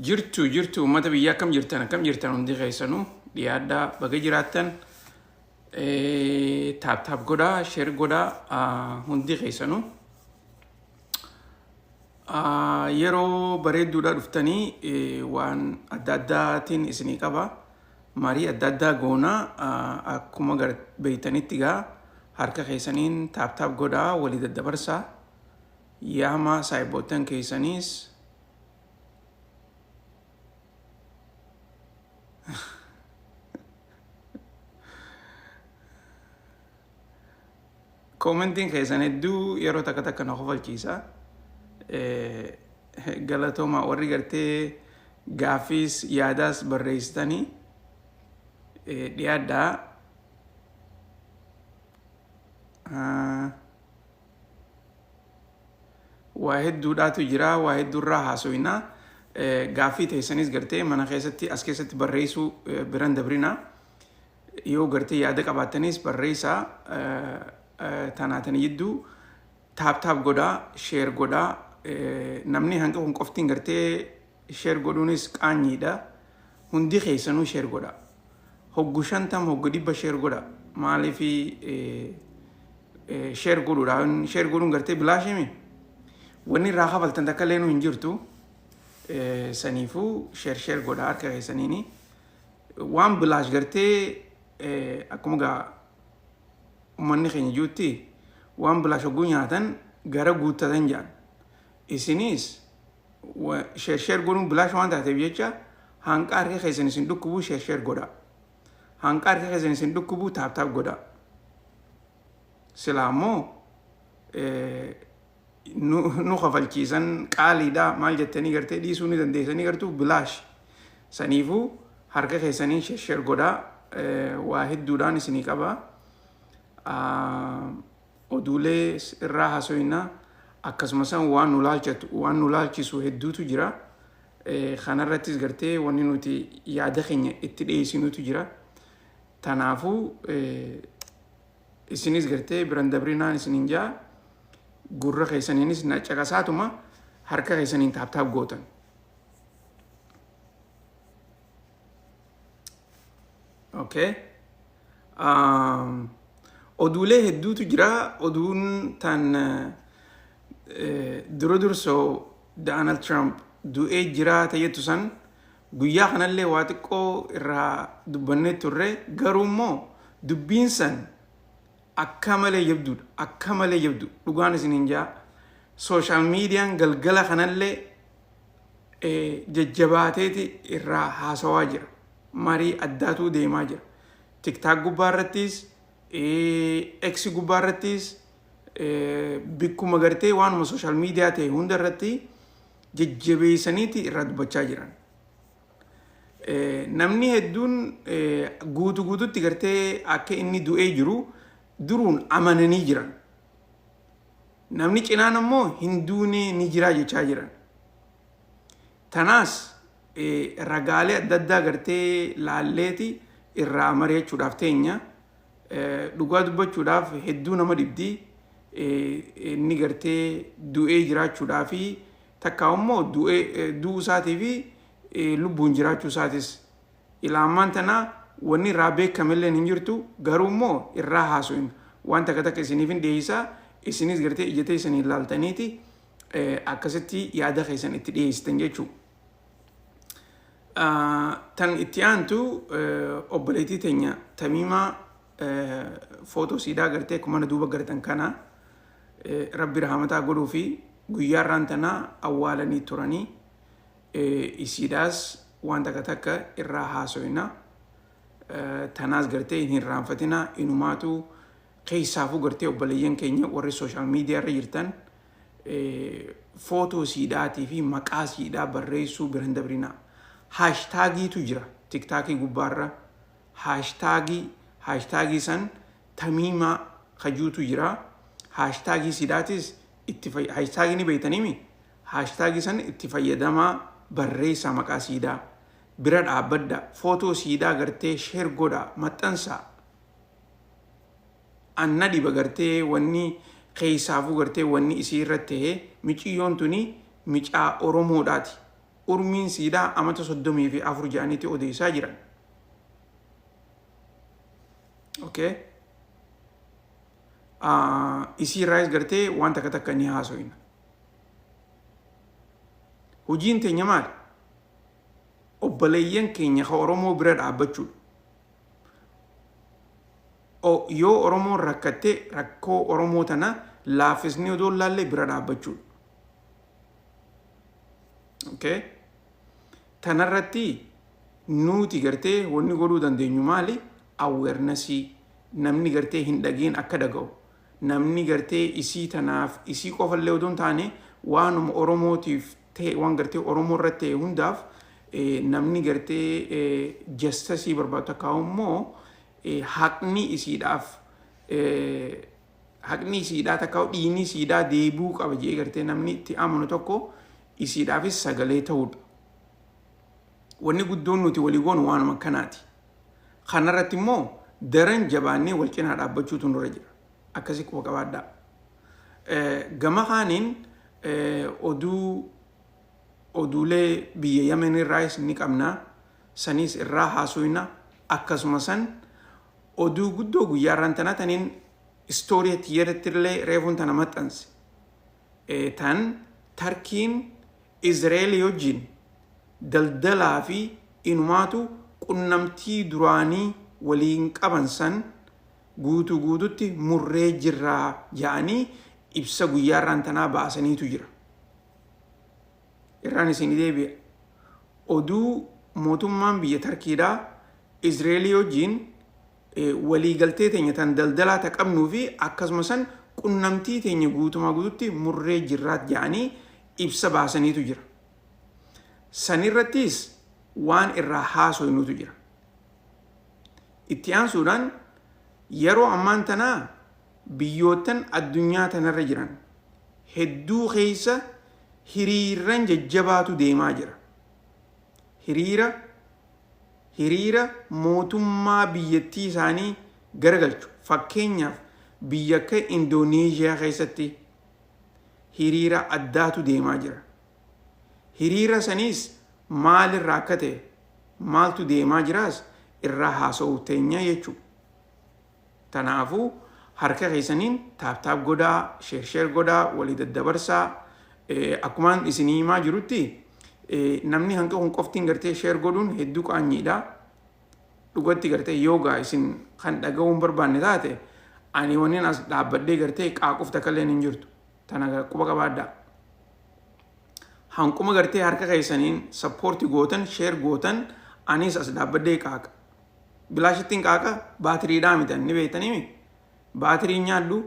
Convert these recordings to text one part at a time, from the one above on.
jirtu ummata biyyaa akkam jirtan hundi keessanuu dhiyaadhaa baga jiraattan taap godhaa share godhaa hundi keessanuu yeroo bareedduudha dhuftanii waan adda addaatiin isinii qaba marii adda addaa goonaa akkuma beeytanitti gaa harka keessaniin taap godhaa walii daddabarsaa yaama saayiboottan keessaniis commenting keessan hedduu yeroo takka na kofalchiisa galatooma warri gartee gaaffiis yaadaas barreessitanii dhiyaadhaa waa hedduudhaatu jira waa hedduurraa haasoyinaa gaaffii teessanis gartee mana keessatti as keessatti barreessuu biran dabrina yoo gartee yaada qabaatanis barreessaa tanaatanii jidduu taap godhaa share godhaa namni hanga kun qoftiin gartee share godhuunis qaanyiidha hundi keessanuu share godhaa hoggu 50 hoggu 100 share godhaa maaliif share godhuudhaan share godhuun gartee bilaashimi wanni irraa hafaltan takka leenuu hin jirtu saniifuu share godhaa harka keessaniini waan bilaash gartee akkuma gaa uummanni keenya juutti waan bilaash hogguu nyaatan gara guuttatan jedhan isinis share godhuun bilaash waan taateef jecha hanqa harka keessan isin dhukkubuu share godhaa hanqa harka keessan isin dhukkubuu taap godhaa silaa immoo nu kafalchiisan qaaliidha maal jettanii gartee dhiisuu ni dandeessanii gartuu bilaash saniifuu harka keessanii share godhaa waa hedduudhaan isinii qaba oduulee irraa haasoyinaa akkasumas waan nu laalchisu hedduutu jira kanarrattis gartee wanni nuti yaada keenya itti dhiyeessinutu jira tanaafuu isinis gartee biran dabrinaan isiniin jaa gurra keessaniinis na caqasaatuma harka keessaniin taap gootan okay oduulee hedduutu jira oduun tan dursoo Donald Trump du'ee jira tayyattu san guyyaa kanallee waa xiqqoo irraa dubbannee turre garuu immoo dubbiin san akka malee jabdu dhugaan isiniin jaa social meediyaan galgala kanallee jajjabaateeti irraa haasawaa jira marii addaatuu deemaa jira tiktaak gubbaarrattis X gubbaarrattis bikkuma gartee waanuma social meediyaa ta'e hundarratti jajjabeessaniiti irraa dubbachaa jiran namni hedduun guututti gartee akka inni du'ee jiru duruun amananii jiran namni cinaan ammoo hin duune ni jiraa jechaa jiran tanaas ragaalee adda addaa gartee laalleeti irraa mari'achuudhaaf teenya dhugaa dubbachuudhaaf hedduu nama dhibdii inni gartee du'ee jiraachuudhaaf takka immoo du'uu isaatii fi lubbuun jiraachuu isaatis ilaamaan tanaa wanni irraa beekamellee hin jirtu garuu immoo irraa haasuun waan takka isiniif hin dhiyeessaa isinis gartee ijatee isiniin laaltaniiti akkasitti yaada keessan itti dhiyeessitan jechuudha. Tan itti aantu obboleettii teenya Tamiimaa footoo siidaa gartee akkuma duuba gartan kana rabbi rahmataa godhuu fi guyyaa irraan tanaa awwaalanii turanii isiidhaas waan takka irraa haasoyna tanaas gartee hin irraanfatina inumaatu keessaafuu gartee obboleeyyan keenya warri social media irra jirtan footoo siidhaatii fi maqaa siidhaa barreessuu biran dabrina haashtaagiitu jira tiktaakii gubbaarra haashtaagii san Tamiimaa kajuutu jira haashtaagii siidhaatis haashtaagii ni beeytaniimi haashtaagii san itti fayyadamaa barreessaa maqaa siidaa bira dhaabbadda footoo siidaa gartee share godhaa maxxansaa anna dhiba gartee wanni keessaafuu gartee wanni isii irratti ta'ee miciyyoon tuni micaa Oromoodhaati urmiin siidaa amata 34 ja'aniiti odeessaa jiran. Okay? Isii irraas gartee waan takka takka ni haasoina. Hojiin teenya maali? Obboleeyyan keenya ka Oromoo bira dhaabbachuudha. Yoo Oromoon rakkattee rakkoo Oromoo tana laafisnee odoo laallee bira dhaabbachuudha. Okay? Tanarratti nuti gartee wanni godhuu dandeenyu maali? Awarenessii namni gartee hin dhageen akka dhaga'u. Namni gartee isii tanaaf isii qofallee odoo hin taane waanuma Oromootiif ta'e waan gartee Oromoo irratti ta'e hundaaf namni gartee jastasii barbaadu akka immoo haqni isiidhaaf takka dhiigni isiidhaa deebuu qaba jee gartee namni itti amanu tokko isiidhaafis sagalee ta'uudha. Wanni guddoon nuti walii goonu waanuma akkanaati. Kanarratti immoo daran jabaannee wal cinaa dhaabbachuutu nurra jira. Akkasii quba qabaadhaa. Gama kaaniin oduulee biyya Yemen irraas ni qabna. Sanis irraa haasofna. Akkasuma san oduu guddoo guyyaa irraan tana taniin istoorii xiyyeeratti illee reefuun tana maxxanse. Tan Tarkiin Izraa'eel wajjin daldalaa fi inumaatu qunnamtii duraanii waliin qaban san guutuutti murree jirraa jedhanii ibsa guyyaa irraan tanaa baasaniitu jira. Irraan isin deebi'a. Oduu mootummaan biyya Tarkiidhaa Izraa'eel wajjin waliigaltee teenya tan daldalaa taqabnuu fi akkasuma san qunnamtii teenya guutuutti murree jirraa jedhanii ibsa baasaniitu jira. Sanirrattis waan irraa haasofnutu jira. Itti aansuudhaan yeroo ammaan tanaa biyyootan addunyaa tanarra jiran hedduu keessa hiriirran jajjabaatu deemaa jira. Hiriira mootummaa biyyattii isaanii garagalchu. Fakkeenyaaf biyya akka Indooneeziyaa keessatti hiriira addaatu deemaa jira. Hiriira sanis maalirraa akka ta'e maaltu deemaa jiraas irraa haasa'u teenya jechuudha. Tanaafuu harka keessaniin taap godhaa, sheer godhaa, walii daddabarsaa. Akkumaan isinii himaa jirutti namni hanqa kun qoftiin gartee sheer godhuun hedduu qaanyiidha. Dhugatti gartee yoogaa isin kan dhaga'uun barbaanne taate ani waniin as dhaabbadhee gartee qaaquf takkalleen hin jirtu. Tana quba qabaadhaa. Hanquma gartee harka keessaniin sappoortii gootan, sheer gootan anis as dhaabbadhee qaaqa. Bilaashittiin qaaqa baatiriidhaa mitan ni beektanii baatirii nyaadhu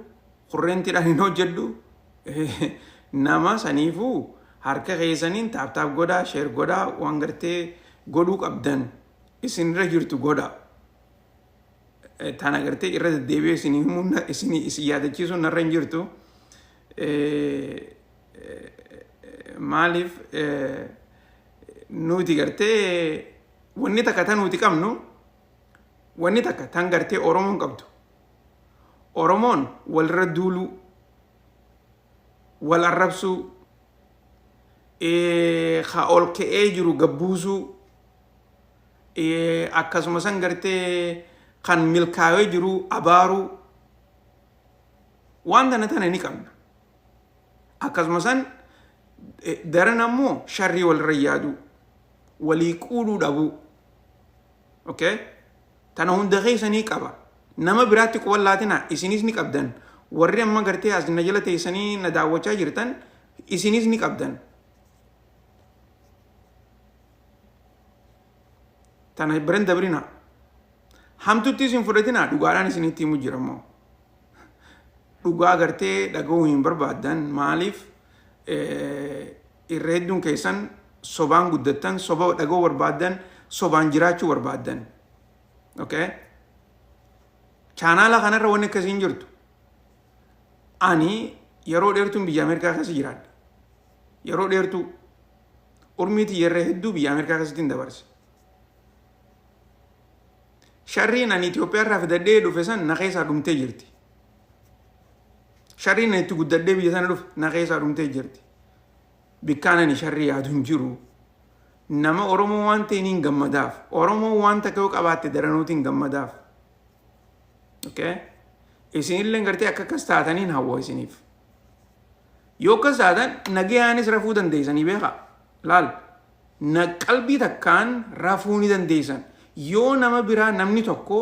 kurreentiidhaan hin hojjedhu nama saniifuu harka keessaniin taap godhaa, sheer godhaa, waan gartee godhuu qabdan isinirra jirtu godhaa. Tana gartee irra deddeebi'ee isinii himuun isin yaadachiisuun narra hin jirtu. Maaliif nuti gartee wanni takka tan nuti qabnu wanni takka tan gartee Oromoon qabdu. Oromoon walirra duuluu, wal arrabsuu, ka ol ka'ee jiru gabbuusuu, akkasuma san gartee kan milkaa'ee jiru abaaruu waan tana ni qabna. Akkasuma san daran ammoo sharrii walirra yaaduu, walii quudhuu dhabuu. Okay? Tana hunda keessanii qaba. Nama biraatti quwallaatina isinis ni qabdan. Warri amma gartee as na jala teessanii na daawwachaa jirtan isinis ni qabdan. Tana biran dabrina. Hamtutti isin fudhatina dhugaadhaan isinitti himu jira immoo. Dhugaa gartee dhaga'uu hin barbaaddan maaliif irra hedduun keessan sobaan guddattan, soba dhaga'uu barbaaddan, sobaan jiraachuu barbaaddan. Okay? Chaanaala kanarra wanni akkasiin jirtu. Ani yeroo dheertuun biyya Ameerikaa keessa jiraadha. Yeroo dheertuu urmiiti yeroo hedduu biyya Ameerikaa keessatti hin dabarse. Sharriin ani Itoophiyaa irraa fidadhee dhufe san na keessaa dhumtee jirti. Sharriin ani itti guddadhee biyya sana dhufe na keessaa dhumtee jirti. Bikkaan ani sharrii yaadu hin jiru. nama Oromoo waan ta'een hin gammadaaf. Oromoo waan takka yoo qabaatte daranuuti hin gammadaaf. Okay? Isinillee gartee akka akkas taataniin hawwa isiniif. Yoo akkas taatan nagayaanis rafuu dandeessanii beekaa. Laal. Qalbii takkaan rafuu ni dandeessan. Yoo nama biraa namni tokko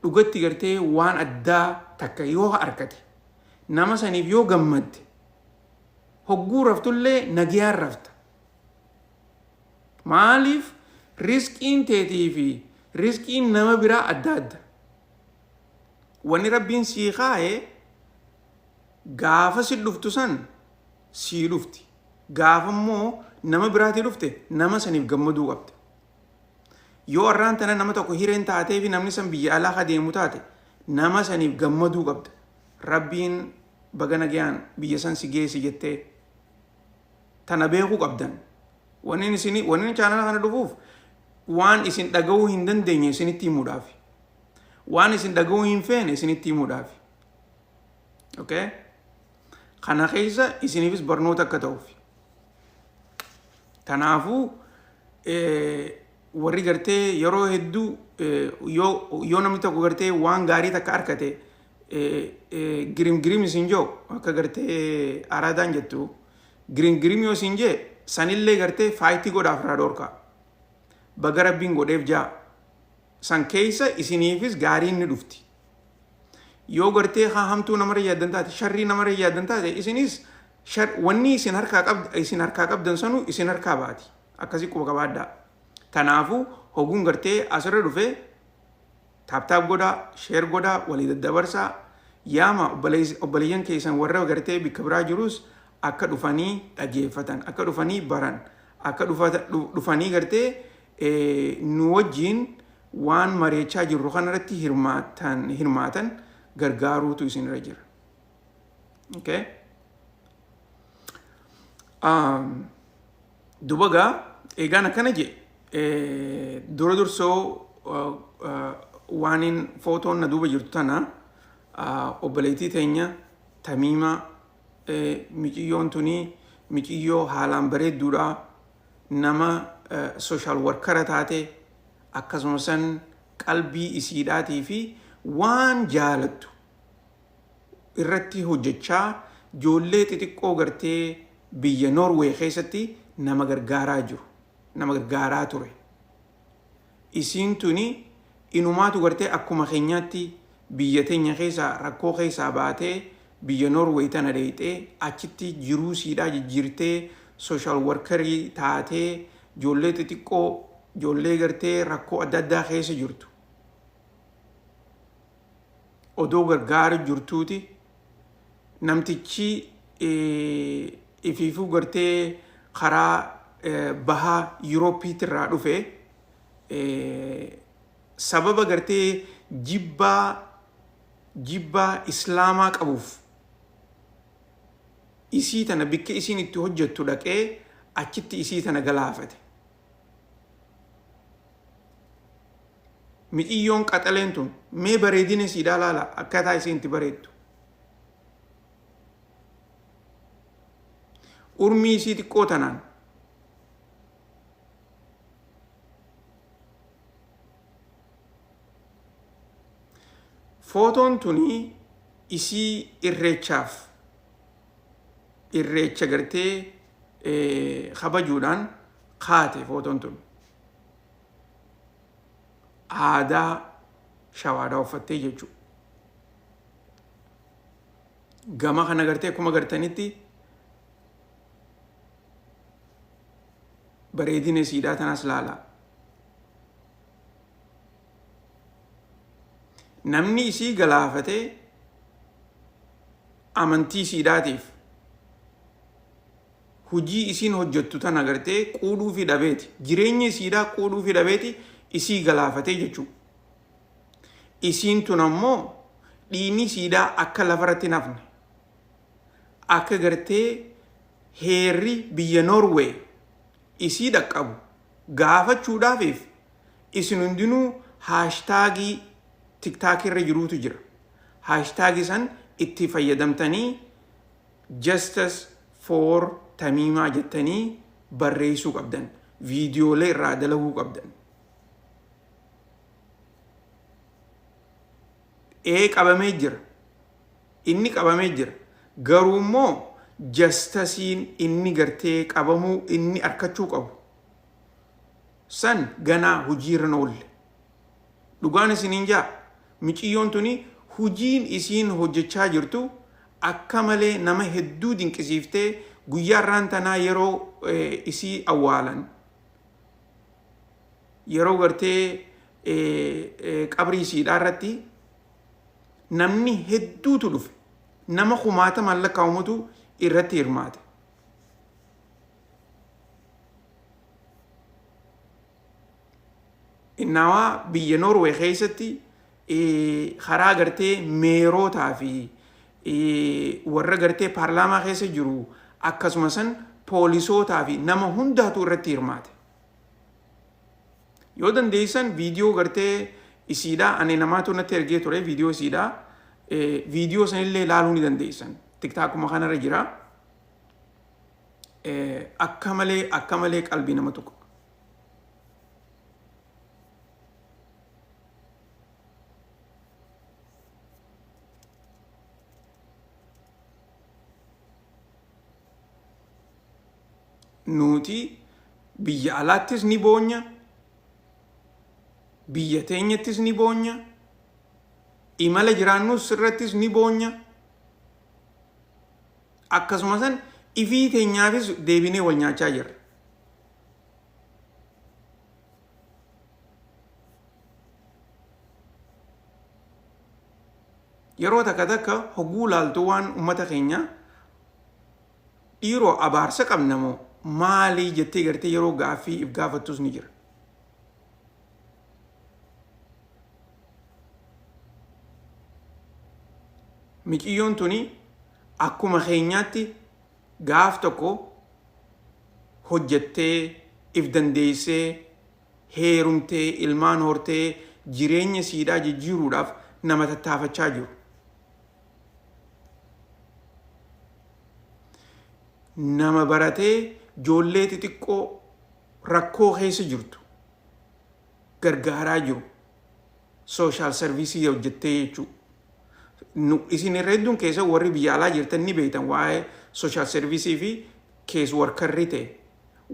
dhugatti gartee waan addaa takka yoo argate nama saniif yoo gammadde hogguu raftullee nagayaan rafta. Maaliif riskiin teetii fi riskiin nama biraa adda adda. Wanni rabbiin sii kaa'ee gaafa si dhuftu san sii dhufti. Gaafa immoo nama biraatii dhufte nama saniif gammaduu qabda. Yoo arraan tana nama tokko hireen taatee fi namni san biyya alaa deemu taate nama saniif gammaduu qabda. Rabbiin baga nagayaan biyya san si geessi jettee tana beekuu qabdan. Wanni chaanala kana dhufuuf waan isin dhaga'uu hin dandeenye isinitti himuudhaaf. Waan isin dhaga'uu hin feene isinitti himuudhaaf. Okay? Kana keessa isiniifis barnoota akka ta'uuf. Kanaafuu warri gartee yeroo hedduu yoo namni tokko gartee waan gaarii takka argate girim isin joo akka gartee araadaan jettu girim yoo isin jee sanillee gartee faayitii godhaaf irraa dhorkaa. Baga rabbiin godheef jaa san keessa isiniifis gaariin ni dhufti. Yoo gartee hamtuu namarra yaaddan taate sharrii namarra yaaddan taate isinis wanni isin harkaa qabdan sanu isin harkaa baati. Akkasii quba qabaaddaa. Kanaafuu hoguun gartee asirra dhufee taaptaap godhaa, sheer godhaa, walii daddabarsaa yaama obboleeyyan keessan warra gartee bikka biraa jirus akka dhufanii dhageeffatan, akka dhufanii baran, akka dhufanii gartee nu wajjiin waan mareechaa jirru kanarratti hirmaatan gargaaruutu isinirra jira. Okay? Dubagaa eegaan akkana jee dura dursoo waanin footoon na duuba jirtu tana obboleettii teenya Tamiima miciyyoon tuni miciyyoo haalaan bareedduudha nama social workera taate akkasumas qalbii isiidhaatii fi waan jaalattu irratti hojjechaa ijoollee xixiqqoo gartee biyya Norway keessatti nama gargaaraa jiru. Nama gargaaraa ture. Isiin tuni inumaatu gartee akkuma keenyaatti biyya teenya keessaa rakkoo keessaa baatee biyya Norway tana deeyxee achitti jiruu siidhaa jijjiirtee social workerii taatee ijoollee xixiqqoo ijoollee gartee rakkoo adda addaa keessa jirtu. Odoo gargaara jirtuuti namtichi ifiifuu gartee karaa bahaa Yuuroopiitti irraa dhufe sababa gartee jibbaa islaamaa qabuuf isii tana bikka isiin itti hojjettu dhaqee achitti isii tana galaafate. Miciyyoon qaxaleen tun mee bareedina isiidhaa laala akkaataa isiin itti bareeddu. Urmii isii xiqqoo tanaan footoon tuni isii irreecha gartee kabajuudhaan kaate footoon tun. Aadaa shawaadaa uffattee jechuudha. Gama kana gartee akkuma gartanitti bareedina isiidhaa tanas laala. Namni isii galaafatee amantii isiidhaatiif hujii isiin hojjettu tana gartee quudhuu fi dhabeeti. Jireenya isiidhaa quudhuu fi dhabeeti isii galaafatee jechuudha. Isiin tun ammoo dhiigni isiidhaa akka lafarratti nafne akka gartee heerri biyya Norway isii dhaqqabu gaafachuudhaafiif isin hundinuu haashtaagii TikTok irra jiruutu jira. Haashtaagii san itti fayyadamtanii Justice for Tamiimaa jettanii barreessuu qabdan, viidiyoolee irraa dalaguu qabdan. Qabamee jira. Inni qabamee jira. Garuu immoo jastasiin inni gartee qabamuu inni arkachuu qabu. San ganaa hojiirra oolle. Dhugaan isiniin jaa miciyyoon tuni hojiin isiin hojjechaa jirtu akka malee nama hedduu dinqisiiftee guyyaarraan tanaa yeroo isii awwaalan yeroo gartee qabrii isiidhaa irratti namni hedduutu dhufe nama kumaatamaan lakkaa'amutu irratti hirmaate. Innawaa biyya Norway keessatti karaa gartee meerootaa fi warra gartee paarlaamaa keessa jiru akkasumas poolisootaa fi nama hundaatu irratti hirmaate. Yoo dandeessan viidiyoo gartee isiidhaa ani namaatu natti ergee ture viidiyoo isiidhaa viidiyoo sanillee ilaaluu ni dandeessan. Tiktaakuma kanarra jira. Akka malee qalbii nama tuqa. Nuti biyya alaattis ni boonya, biyya teenyattis ni boonya, imala jiraannus irrattis ni boonya. Akkasumas ifii teenyaafis deebinee wal nyaachaa jirra. Yeroo takka hogguu laaltuu waan uummata keenya dhiiroo abaarsa qabnamoo maalii jettee gartee yeroo gaaffii if gaafattus ni jira. Miciyyoon tuni akkuma keenyaatti gaaf tokko hojjettee if dandeessee heerumtee ilmaan hortee jireenya siidhaa jijjiiruudhaaf nama tattaafachaa jiru. Nama baratee ijoollee xixiqqoo rakkoo keessa jirtu gargaaraa jiru sooshaal sarviisii hojjettee jechuudha. Isin irra hedduun keessa warri biyya alaa jirtan ni beektan waa'ee sooshaal sarviisii fi kees warkarrii ta'e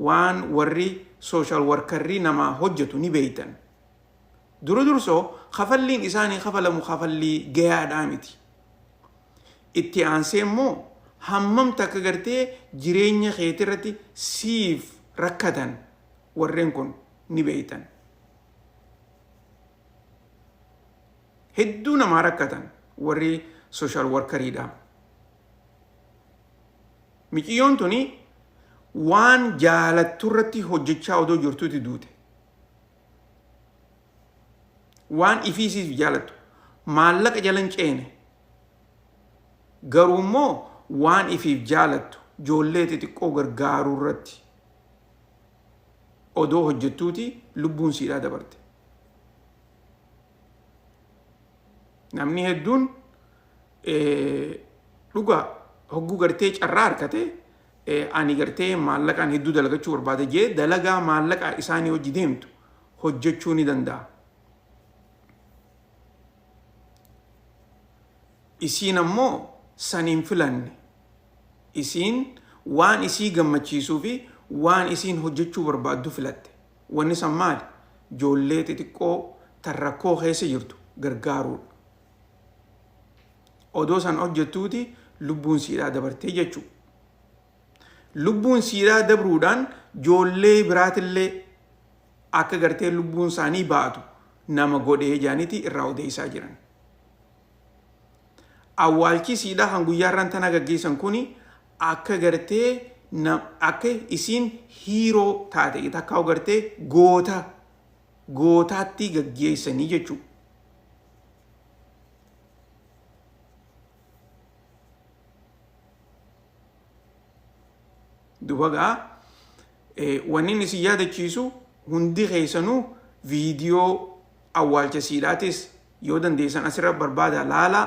waan warri sooshaal warkarrii namaa hojjetu ni beektan. Dursoo kafalliin isaanii kafalamu kafallii gayaadhaa miti. Itti aansee immoo hammam takka gartee jireenya keetii irratti siif rakkatan warreen kun ni beektan. Hedduu namaa rakkatan warri sooshaal warkariidha. Miciyyoon tuni waan jaalattu irratti hojjechaa odoo jirtuuti duute. Waan ifiisiif jaalattu maallaqa jalan ceene garuu immoo waan ifiif jaalattu ijoollee xixiqqoo gargaaruu irratti odoo hojjettuuti lubbuun siidhaa dabarte. Namni hedduun dhugaa hogguu gartee carraa harkate ani gartee maallaqaan hedduu dalagachuu barbaade jee dalagaa maallaqaa isaanii hojii deemtu hojjechuu ni danda'a. Isiin ammoo saniin filanne. Isiin waan isii gammachiisuu fi waan isiin hojjechuu barbaaddu filatte. Wanni san maali? Ijoollee xixiqqoo tan rakkoo keessa jirtu gargaaruudha. Odoo san hojjettuuti lubbuun siidhaa dabartee jechuudha. Lubbuun siidhaa dabruudhaan ijoollee biraatillee akka gartee lubbuun isaanii baatu nama godhee jaaniti irraa odeessaa jiran. Awwaalchi siidhaa kan guyyaarraan tana gaggeessan kuni akka gartee akka isiin hiiroo taate takka gartee gootaatti gaggeessanii jechuudha. Dubagaa wanni isin yaadachiisu hundi keessanuu viidiyoo awwaalcha siidhaatis yoo dandeessan asirra barbaada laalaa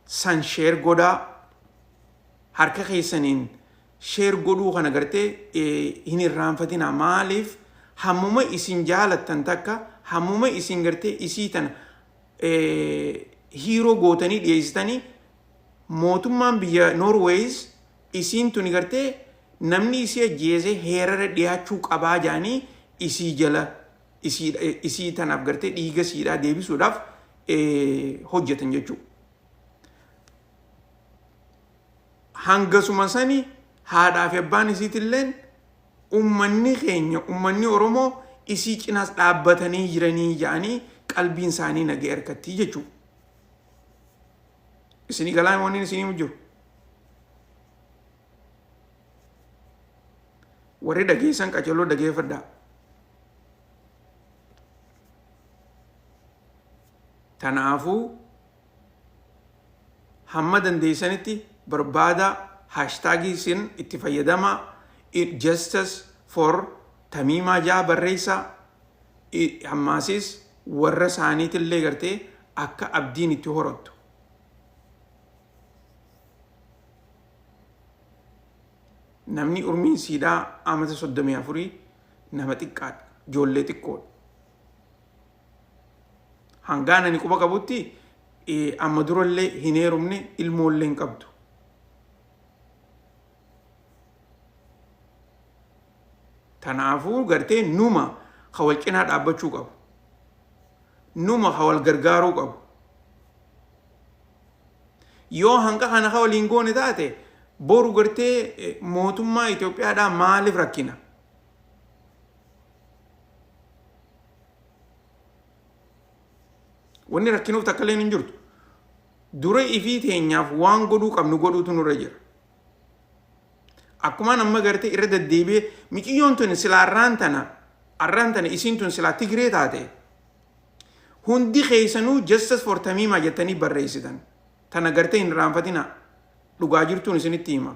san sheer godhaa harka keessaniin sheer godhuu kana gartee hin irraanfatina. Maaliif hammuma isin jaalattan takka hammuma isin gartee isii tana hiiroo gootanii dhiyeessitanii mootummaan biyya Norways isiin tuni gartee namni isii ajjeese heerara dhiyaachuu qabaa jaanii isii jala isii tanaaf gartee dhiiga siidhaa deebisuudhaaf hojjetan jechuudha. Hangasuma sani haadhaa fi abbaan isiitilleen ummanni keenya ummanni Oromoo isii cinaas dhaabbatanii jiranii jaanii qalbiin isaanii nagee harkatti jechuudha. Isinii galaa wanni isinii jiru. Warri dhageessan qaceloo dhageeffadhaa. Tanaafuu hamma dandeessanitti barbaada haashtaagii isin itti fayyadama justice for Tamiimaa jaa barreessaa hammaasis warra isaaniitillee gartee akka abdiin itti horattu. Namni umriin siidhaa amata 34 nama xiqqaadha, ijoollee xiqqoodha. Hangaan ani quba qabutti amma durallee hin heerumne ilmoollee hin qabdu. Tanaafuu gartee numa hawal cinaa dhaabbachuu qabu. Numa hawal gargaaruu qabu. Yoo hanga kana hawaliin goone taate boru gartee mootummaa Itoophiyaadhaa maaliif rakkina? Wanni rakkinuuf takka illee hin jirtu. Dura ifii teenyaaf waan godhuu qabnu godhuutu nurra jira. Akkuma nama gartee irra deddeebi'ee miciyyoon tun silaa arraan tana isiin tun silaa Tigree taate hundi keessanuu justice for Tamiimaa jettanii barreessitan. Tana gartee hin irraanfatina. Dhugaa jirtuun isinitti hima.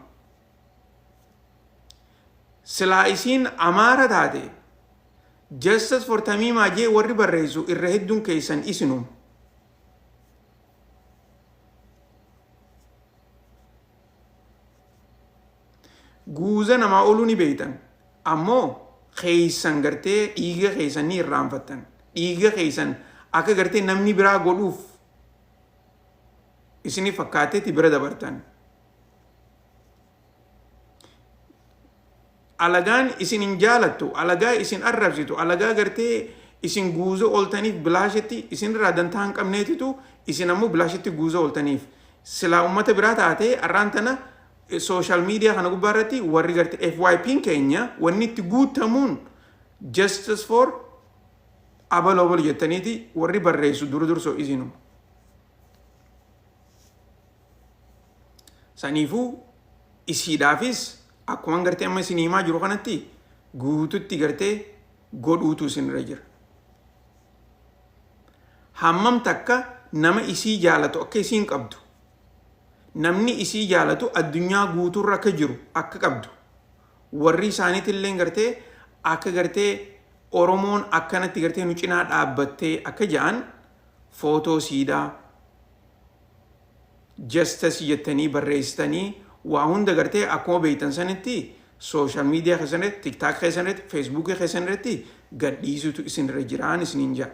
Silaa isiin Amaara taate justice for Tamiimaa jee warri barreessu irra hedduun keessan isinuu. Guuza namaa ooluu ni beektan. Ammoo keessan gartee dhiiga keessan ni irraanfattan. Dhiiga keessan akka gartee namni biraa godhuuf isini fakkaateetti bira dabartan. Alagaan isin hin jaalattu, alagaa isin arrabsitu, alagaa gartee isin guuza ooltaniif bilaashetti isin irraa dantaa hin qabneetitu isin ammoo bilaashetti guuza ooltaniif. Silaa uummata biraa taatee arraan tana social media kana gubbaa irratti warri gartee FYP'n keenya wanni itti guutamuun justice for abalobol jettaniiti warri barreessu dursoo isinu. Saniifuu isiidhaafis akkuma gartee amma isin himaa jiru kanatti guututti gartee godhuutu isinirra jira. Hammam takka nama isii jaalatu akka isiin qabdu. Namni isii jaalatu addunyaa guutuurra akka jiru akka qabdu. Warri isaaniitillee gartee akka gartee Oromoon akkanatti gartee nu cinaa dhaabbattee akka ja'an footoo siidaa justice jettanii barreessitanii waa hunda gartee akkuma beektan sanitti social media keessanirratti, TikTok keessanirratti, Facebook keessanirratti gadhiisutu isinirra jiraan isiniin ja'a.